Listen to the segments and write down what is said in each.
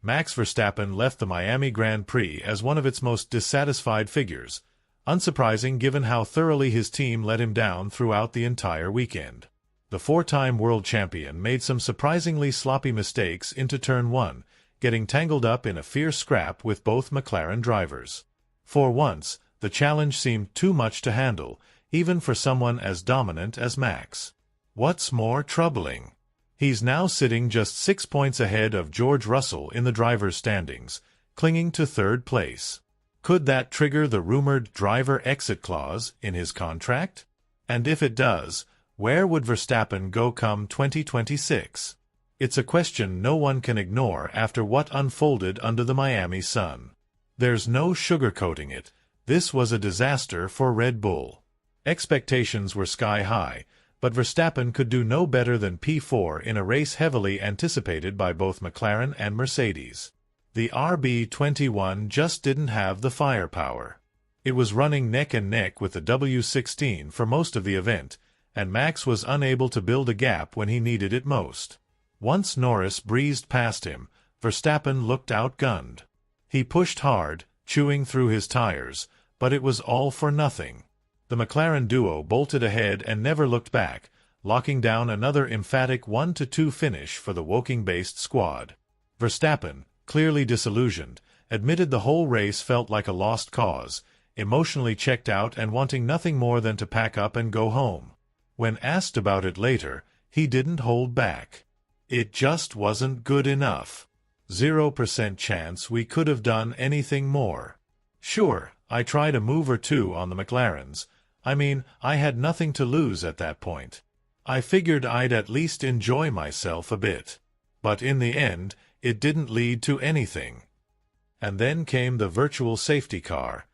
Max Verstappen left the Miami Grand Prix as one of its most dissatisfied figures, unsurprising given how thoroughly his team let him down throughout the entire weekend. The four-time world champion made some surprisingly sloppy mistakes into Turn 1, getting tangled up in a fierce scrap with both McLaren drivers. For once, the challenge seemed too much to handle, even for someone as dominant as Max. What's more troubling? He's now sitting just 6 points ahead of George Russell in the drivers' standings, clinging to third place. Could that trigger the rumored driver exit clause in his contract? And if it does, where would Verstappen go come 2026? It's a question no one can ignore after what unfolded under the Miami sun. There's no sugarcoating it. This was a disaster for Red Bull. Expectations were sky high, but Verstappen could do no better than P4 in a race heavily anticipated by both McLaren and Mercedes. The RB21 just didn't have the firepower. It was running neck and neck with the W16 for most of the event, and Max was unable to build a gap when he needed it most. Once Norris breezed past him, Verstappen looked outgunned. He pushed hard, chewing through his tires, but it was all for nothing. The McLaren duo bolted ahead and never looked back, locking down another emphatic 1-2 finish for the Woking-based squad. Verstappen, clearly disillusioned, admitted the whole race felt like a lost cause, emotionally checked out and wanting nothing more than to pack up and go home. When asked about it later, he didn't hold back. It just wasn't good enough. 0% chance we could have done anything more. Sure, I tried a move or two on the McLarens. I mean, I had nothing to lose at that point. I figured I'd at least enjoy myself a bit. But in the end, it didn't lead to anything. And then came the virtual safety car.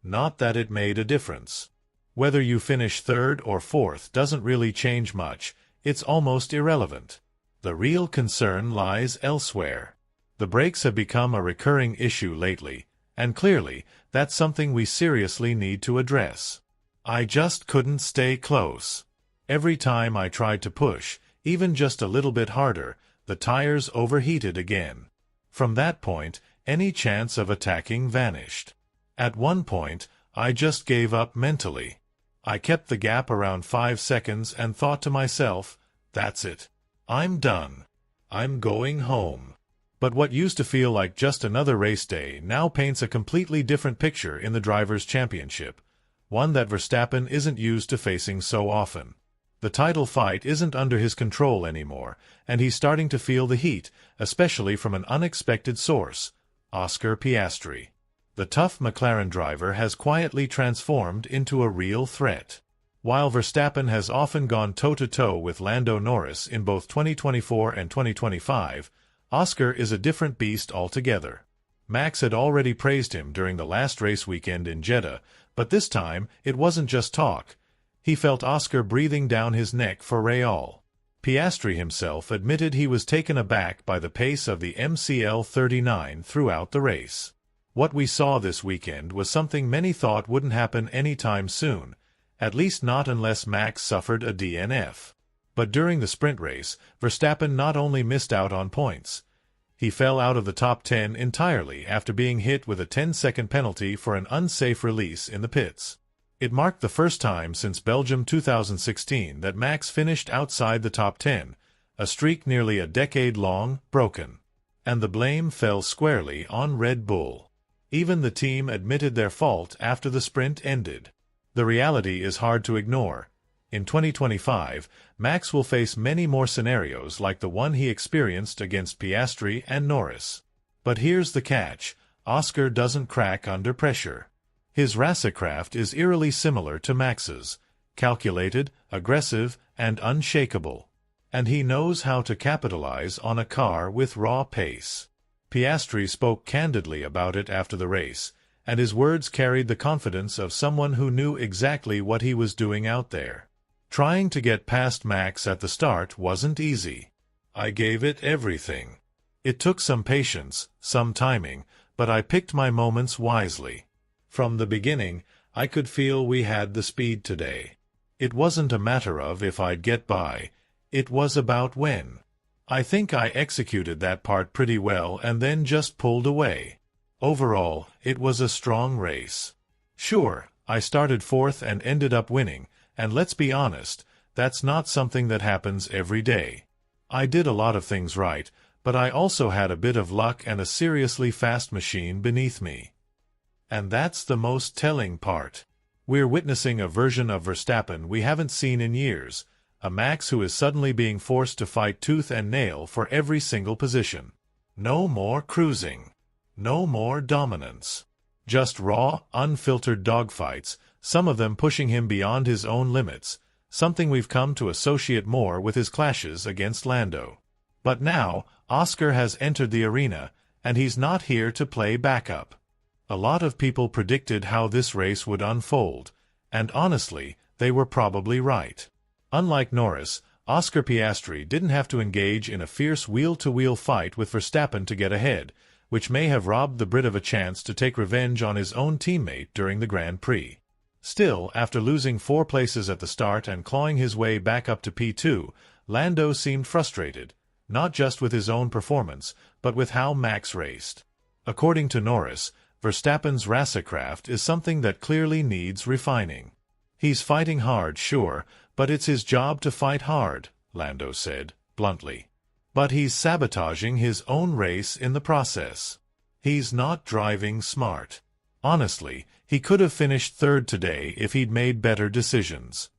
Not that it made a difference. Whether you finish third or fourth doesn't really change much. It's almost irrelevant. The real concern lies elsewhere. The brakes have become a recurring issue lately, and clearly, that's something we seriously need to address. I just couldn't stay close. Every time I tried to push, even just a little bit harder, the tires overheated again. From that point, any chance of attacking vanished. At one point, I just gave up mentally. I kept the gap around 5 seconds and thought to myself, that's it. I'm done. I'm going home. But what used to feel like just another race day now paints a completely different picture in the Drivers' Championship, one that Verstappen isn't used to facing so often. The title fight isn't under his control anymore, and he's starting to feel the heat, especially from an unexpected source, Oscar Piastri. The tough McLaren driver has quietly transformed into a real threat. While Verstappen has often gone toe-to-toe with Lando Norris in both 2024 and 2025, Oscar is a different beast altogether. Max had already praised him during the last race weekend in Jeddah, but this time it wasn't just talk. He felt Oscar breathing down his neck for Real. Piastri himself admitted he was taken aback by the pace of the MCL 39 throughout the race. What we saw this weekend was something many thought wouldn't happen anytime soon, at least not unless Max suffered a DNF. But during the sprint race, Verstappen not only missed out on points. He fell out of the top 10 entirely after being hit with a 10-second penalty for an unsafe release in the pits. It marked the first time since Belgium 2016 that Max finished outside the top 10, a streak nearly a decade long, broken. And the blame fell squarely on Red Bull. Even the team admitted their fault after the sprint ended. The reality is hard to ignore. In 2025, Max will face many more scenarios like the one he experienced against Piastri and Norris. But here's the catch: Oscar doesn't crack under pressure. His racecraft is eerily similar to Max's, calculated, aggressive, and unshakable. And he knows how to capitalize on a car with raw pace. Piastri spoke candidly about it after the race, and his words carried the confidence of someone who knew exactly what he was doing out there. Trying to get past Max at the start wasn't easy. I gave it everything. It took some patience, some timing, but I picked my moments wisely. From the beginning, I could feel we had the speed today. It wasn't a matter of if I'd get by. It was about when. I think I executed that part pretty well and then just pulled away. Overall, it was a strong race. Sure, I started fourth and ended up winning, and let's be honest, that's not something that happens every day. I did a lot of things right, but I also had a bit of luck and a seriously fast machine beneath me. And that's the most telling part. We're witnessing a version of Verstappen we haven't seen in years, a Max who is suddenly being forced to fight tooth and nail for every single position. No more cruising. No more dominance. Just raw, unfiltered dogfights, some of them pushing him beyond his own limits, something we've come to associate more with his clashes against Lando. But now, Oscar has entered the arena, and he's not here to play backup. A lot of people predicted how this race would unfold, and honestly, they were probably right. Unlike Norris, Oscar Piastri didn't have to engage in a fierce wheel-to-wheel fight with Verstappen to get ahead, which may have robbed the Brit of a chance to take revenge on his own teammate during the Grand Prix. Still, after losing 4 places at the start and clawing his way back up to P2, Lando seemed frustrated, not just with his own performance, but with how Max raced. According to Norris, Verstappen's racecraft is something that clearly needs refining. He's fighting hard, sure, but it's his job to fight hard, Lando said, bluntly. But he's sabotaging his own race in the process. He's not driving smart. Honestly, he could have finished third today if he'd made better decisions.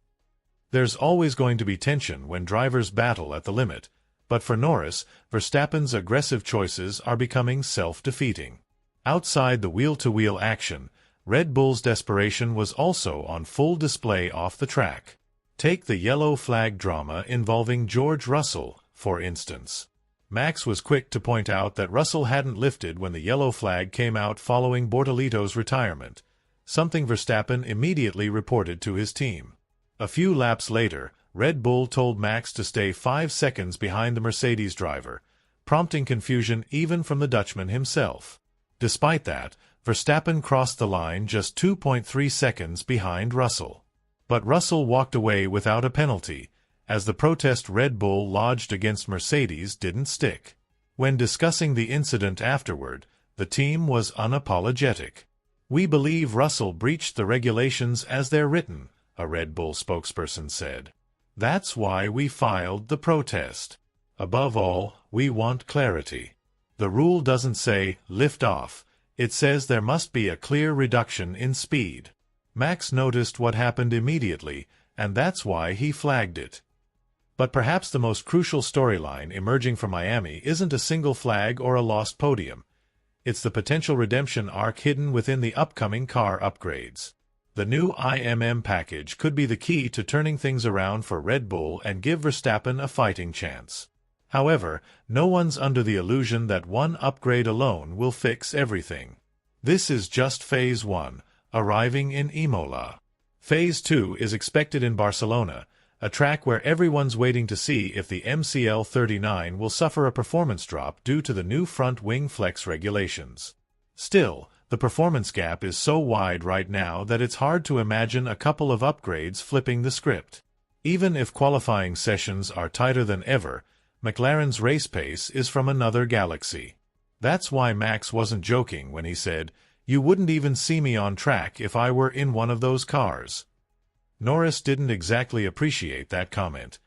There's always going to be tension when drivers battle at the limit, but for Norris, Verstappen's aggressive choices are becoming self-defeating. Outside the wheel-to-wheel action, Red Bull's desperation was also on full display off the track. Take the yellow flag drama involving George Russell, for instance. Max was quick to point out that Russell hadn't lifted when the yellow flag came out following Bortolito's retirement, something Verstappen immediately reported to his team. A few laps later, Red Bull told Max to stay 5 seconds behind the Mercedes driver, prompting confusion even from the Dutchman himself. Despite that, Verstappen crossed the line just 2.3 seconds behind Russell. But Russell walked away without a penalty, as the protest Red Bull lodged against Mercedes didn't stick. When discussing the incident afterward, the team was unapologetic. "We believe Russell breached the regulations as they're written," a Red Bull spokesperson said. "That's why we filed the protest. Above all, we want clarity. The rule doesn't say, lift off. It says there must be a clear reduction in speed." Max noticed what happened immediately, and that's why he flagged it. But perhaps the most crucial storyline emerging from Miami isn't a single flag or a lost podium. It's the potential redemption arc hidden within the upcoming car upgrades. The new IMM package could be the key to turning things around for Red Bull and give Verstappen a fighting chance. However, no one's under the illusion that one upgrade alone will fix everything. This is just Phase 1, arriving in Imola. Phase 2 is expected in Barcelona, a track where everyone's waiting to see if the MCL39 will suffer a performance drop due to the new front wing flex regulations. Still, the performance gap is so wide right now that it's hard to imagine a couple of upgrades flipping the script. Even if qualifying sessions are tighter than ever, McLaren's race pace is from another galaxy. That's why Max wasn't joking when he said, "You wouldn't even see me on track if I were in one of those cars." Norris didn't exactly appreciate that comment.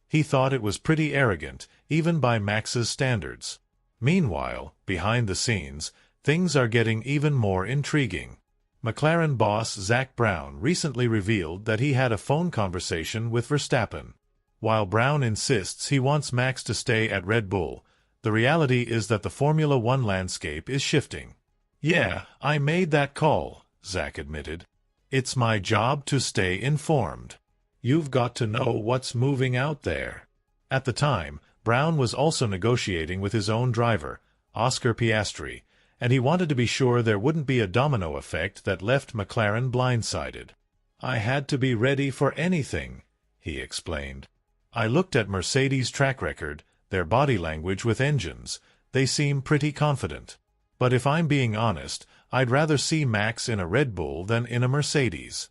He thought it was pretty arrogant, even by Max's standards. Meanwhile, behind the scenes, things are getting even more intriguing. McLaren boss Zak Brown recently revealed that he had a phone conversation with Verstappen. While Brown insists he wants Max to stay at Red Bull, the reality is that the Formula One landscape is shifting. "Yeah, I made that call," Zak admitted. "It's my job to stay informed. You've got to know what's moving out there." At the time, Brown was also negotiating with his own driver, Oscar Piastri, and he wanted to be sure there wouldn't be a domino effect that left McLaren blindsided. "I had to be ready for anything," he explained. "I looked at Mercedes' track record, their body language with engines. They seem pretty confident. But if I'm being honest, I'd rather see Max in a Red Bull than in a Mercedes."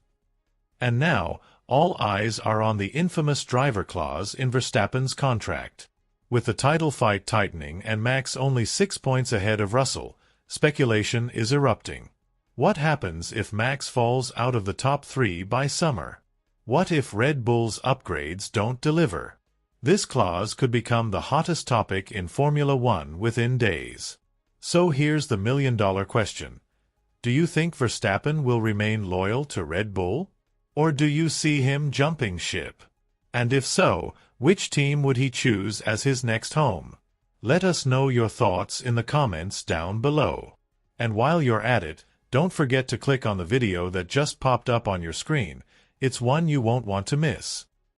And now, all eyes are on the infamous driver clause in Verstappen's contract. With the title fight tightening and Max only 6 points ahead of Russell, speculation is erupting. What happens if Max falls out of the top 3 by summer? What if Red Bull's upgrades don't deliver? This clause could become the hottest topic in Formula One within days. So here's the million-dollar question. Do you think Verstappen will remain loyal to Red Bull? Or do you see him jumping ship? And if so, which team would he choose as his next home? Let us know your thoughts in the comments down below. And while you're at it, don't forget to click on the video that just popped up on your screen. It's one you won't want to miss.